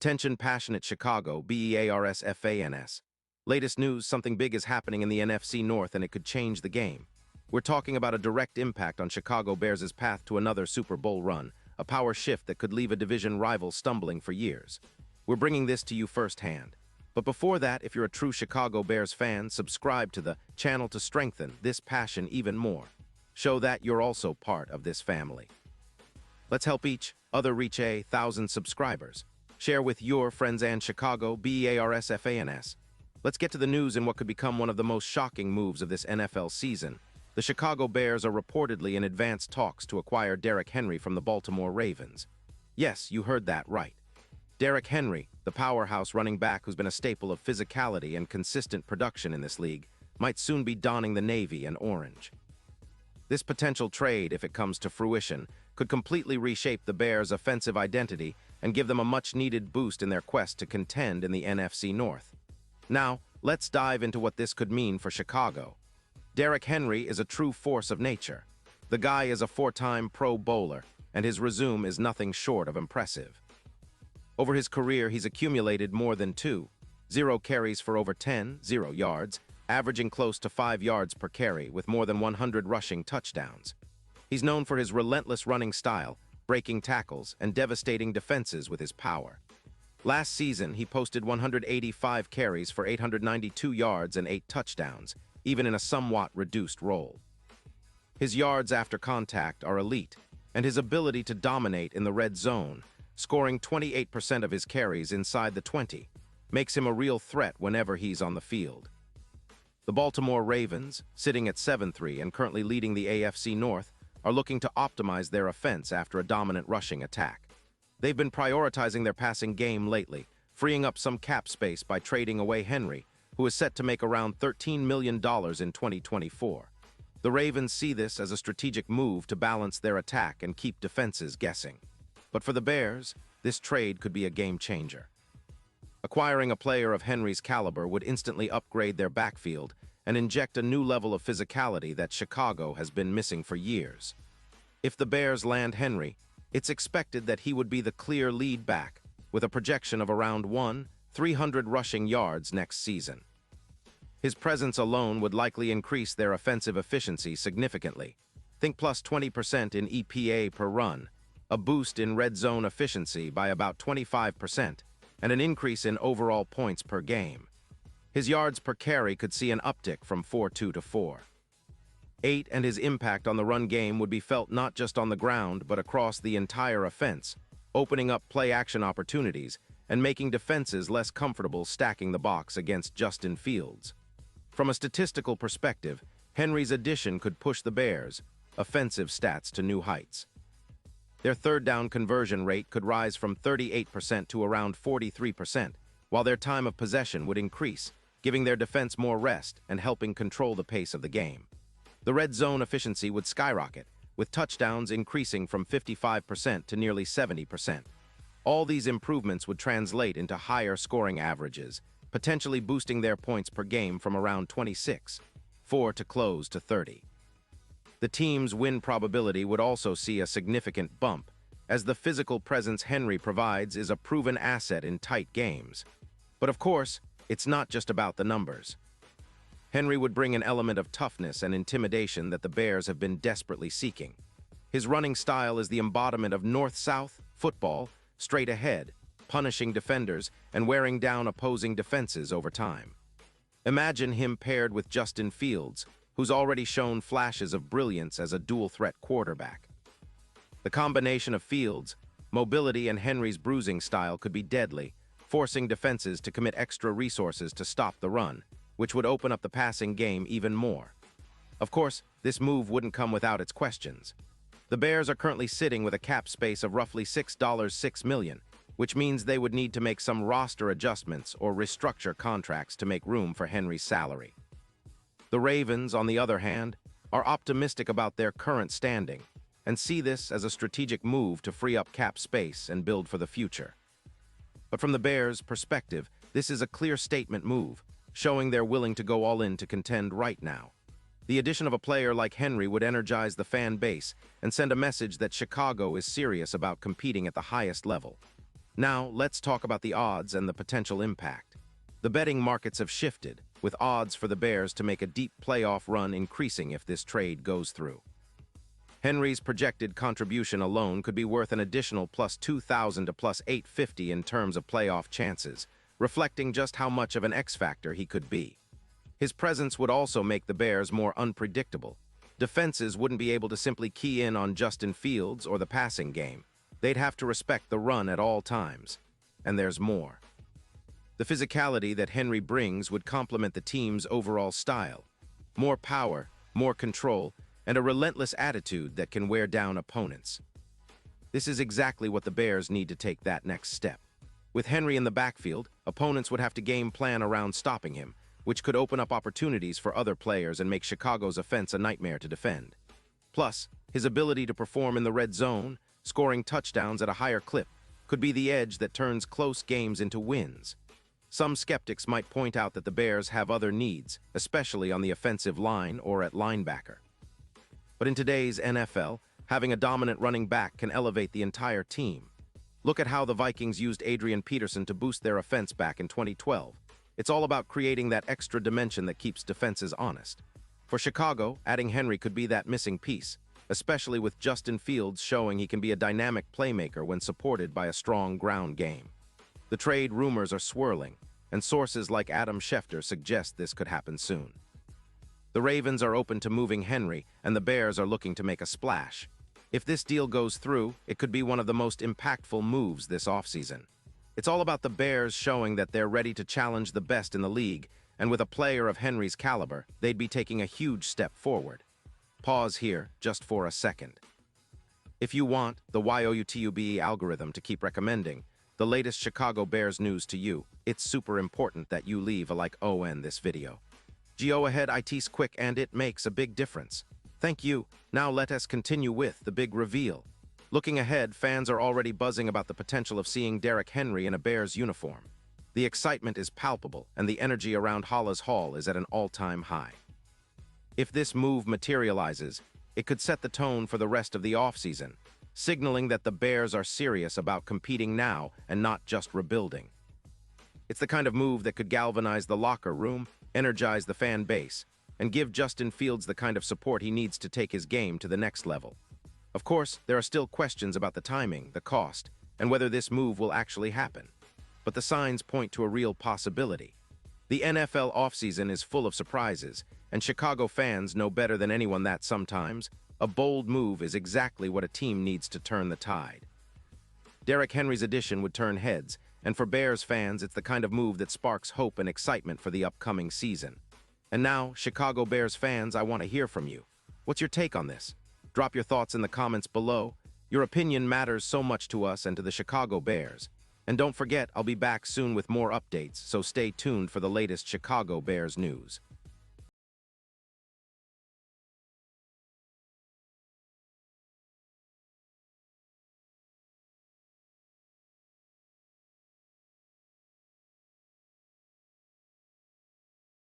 Attention passionate Chicago, Bears fans. Latest news, something big is happening in the NFC North and it could change the game. We're talking about a direct impact on Chicago Bears' path to another Super Bowl run, a power shift that could leave a division rival stumbling for years. We're bringing this to you firsthand. But before that, if you're a true Chicago Bears fan, subscribe to the channel to strengthen this passion even more. Show that you're also part of this family. Let's help each other reach 1,000 subscribers. Share with your friends and Chicago Bears fans. Let's get to the news in what could become one of the most shocking moves of this NFL season. The Chicago Bears are reportedly in advanced talks to acquire Derrick Henry from the Baltimore Ravens. Yes, you heard that right. Derrick Henry, the powerhouse running back who's been a staple of physicality and consistent production in this league, might soon be donning the navy and orange. This potential trade, if it comes to fruition, could completely reshape the Bears' offensive identity and give them a much-needed boost in their quest to contend in the NFC North. Now, let's dive into what this could mean for Chicago. Derrick Henry is a true force of nature. The guy is a four-time Pro Bowler, and his resume is nothing short of impressive. Over his career, he's accumulated more than 0 carries for over 10 yards, averaging close to 5 yards per carry with more than 100 rushing touchdowns. He's known for his relentless running style, breaking tackles, and devastating defenses with his power. Last season, he posted 185 carries for 892 yards and 8 touchdowns, even in a somewhat reduced role. His yards after contact are elite, and his ability to dominate in the red zone, scoring 28% of his carries inside the 20, makes him a real threat whenever he's on the field. The Baltimore Ravens, sitting at 7-3 and currently leading the AFC North, are looking to optimize their offense after a dominant rushing attack. They've been prioritizing their passing game lately, freeing up some cap space by trading away Henry, who is set to make around $13 million in 2024. The Ravens see this as a strategic move to balance their attack and keep defenses guessing. But for the Bears, this trade could be a game-changer. Acquiring a player of Henry's caliber would instantly upgrade their backfield and inject a new level of physicality that Chicago has been missing for years. If the Bears land Henry, it's expected that he would be the clear lead back, with a projection of around 300 rushing yards next season. His presence alone would likely increase their offensive efficiency significantly. Think plus 20% in EPA per run, a boost in red zone efficiency by about 25%, and an increase in overall points per game. His yards per carry could see an uptick from 4.2 to 4.8, and his impact on the run game would be felt not just on the ground but across the entire offense, opening up play-action opportunities and making defenses less comfortable stacking the box against Justin Fields. From a statistical perspective, Henry's addition could push the Bears' offensive stats to new heights. Their third down conversion rate could rise from 38% to around 43%, while their time of possession would increase, giving their defense more rest and helping control the pace of the game. The red zone efficiency would skyrocket, with touchdowns increasing from 55% to nearly 70%. All these improvements would translate into higher scoring averages, potentially boosting their points per game from around 26.4 to close to 30. The team's win probability would also see a significant bump, as the physical presence Henry provides is a proven asset in tight games. But of course, it's not just about the numbers. Henry would bring an element of toughness and intimidation that the Bears have been desperately seeking. His running style is the embodiment of north-south football, straight ahead, punishing defenders and wearing down opposing defenses over time. Imagine him paired with Justin Fields, who's already shown flashes of brilliance as a dual-threat quarterback. The combination of Fields' mobility and Henry's bruising style could be deadly, forcing defenses to commit extra resources to stop the run, which would open up the passing game even more. Of course, this move wouldn't come without its questions. The Bears are currently sitting with a cap space of roughly $6 million, which means they would need to make some roster adjustments or restructure contracts to make room for Henry's salary. The Ravens, on the other hand, are optimistic about their current standing and see this as a strategic move to free up cap space and build for the future. But from the Bears' perspective, this is a clear statement move, showing they're willing to go all in to contend right now. The addition of a player like Henry would energize the fan base and send a message that Chicago is serious about competing at the highest level. Now, let's talk about the odds and the potential impact. The betting markets have shifted, with odds for the Bears to make a deep playoff run increasing if this trade goes through. Henry's projected contribution alone could be worth an additional plus 2,000 to plus 850 in terms of playoff chances, reflecting just how much of an X factor he could be. His presence would also make the Bears more unpredictable. Defenses wouldn't be able to simply key in on Justin Fields or the passing game. They'd have to respect the run at all times. And there's more. The physicality that Henry brings would complement the team's overall style. More power, more control, and a relentless attitude that can wear down opponents. This is exactly what the Bears need to take that next step. With Henry in the backfield, opponents would have to game plan around stopping him, which could open up opportunities for other players and make Chicago's offense a nightmare to defend. Plus, his ability to perform in the red zone, scoring touchdowns at a higher clip, could be the edge that turns close games into wins. Some skeptics might point out that the Bears have other needs, especially on the offensive line or at linebacker. But in today's NFL, having a dominant running back can elevate the entire team. Look at how the Vikings used Adrian Peterson to boost their offense back in 2012. It's all about creating that extra dimension that keeps defenses honest. For Chicago, adding Henry could be that missing piece, especially with Justin Fields showing he can be a dynamic playmaker when supported by a strong ground game. The trade rumors are swirling, and sources like Adam Schefter suggest this could happen soon. The Ravens are open to moving Henry, and the Bears are looking to make a splash. If this deal goes through, it could be one of the most impactful moves this offseason. It's all about the Bears showing that they're ready to challenge the best in the league, and with a player of Henry's caliber, they'd be taking a huge step forward. Pause here just for a second. If you want the YOUTUBE algorithm to keep recommending the latest Chicago Bears news to you, it's super important that you leave a like on this video. Go ahead, it's quick and it makes a big difference. Thank you. Now let us continue with the big reveal. Looking ahead, fans are already buzzing about the potential of seeing Derrick Henry in a Bears uniform. The excitement is palpable, and the energy around Hollis Hall is at an all-time high. If this move materializes, it could set the tone for the rest of the offseason, signaling that the Bears are serious about competing now and not just rebuilding. It's the kind of move that could galvanize the locker room, energize the fan base, and give Justin Fields the kind of support he needs to take his game to the next level. Of course, there are still questions about the timing, the cost, and whether this move will actually happen. But the signs point to a real possibility. The NFL offseason is full of surprises, and Chicago fans know better than anyone that sometimes a bold move is exactly what a team needs to turn the tide. Derrick Henry's addition would turn heads, and for Bears fans, it's the kind of move that sparks hope and excitement for the upcoming season. And now, Chicago Bears fans, I want to hear from you. What's your take on this? Drop your thoughts in the comments below. Your opinion matters so much to us and to the Chicago Bears. And don't forget, I'll be back soon with more updates, so stay tuned for the latest Chicago Bears news.